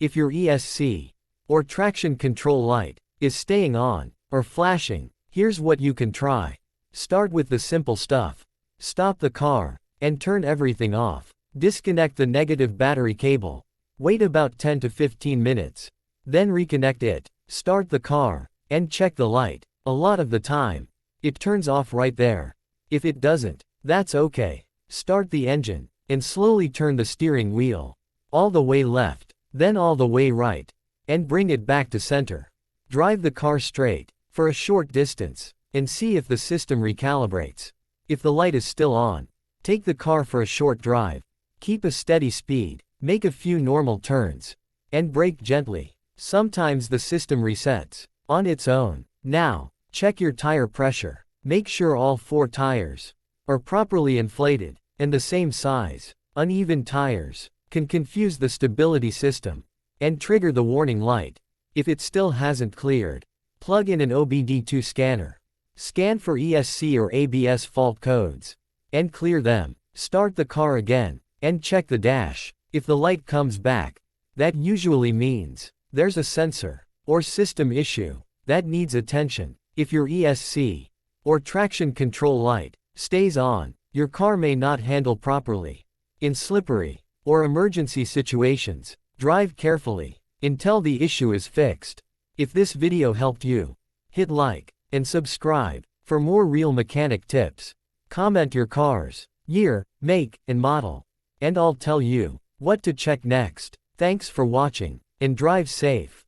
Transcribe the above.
If your ESC, or traction control light, is staying on, or flashing, here's what you can try. Start with the simple stuff. Stop the car, and turn everything off. Disconnect the negative battery cable. Wait about 10 to 15 minutes. Then reconnect it. Start the car, and check the light. A lot of the time, it turns off right there. If it doesn't, that's okay. Start the engine, and slowly turn the steering wheel. All the way left, then all the way right. And bring it back to center. Drive the car straight, for a short distance, and see if the system recalibrates. If the light is still on, take the car for a short drive. Keep a steady speed, make a few normal turns, and brake gently. Sometimes the system resets on its own. Now, check your tire pressure. Make sure all 4 tires are properly inflated and the same size. Uneven tires can confuse the stability system and trigger the warning light. If it still hasn't cleared, plug in an OBD2 scanner. Scan for ESC or ABS fault codes and clear them. Start the car again and check the dash. If the light comes back, that usually means there's a sensor or system issue that needs attention. If your ESC or traction control light stays on, your car may not handle properly. In slippery or emergency situations, drive carefully until the issue is fixed. If this video helped you, hit like and subscribe for more real mechanic tips. Comment your car's year, make, and model, and I'll tell you what to check next. Thanks for watching, and drive safe.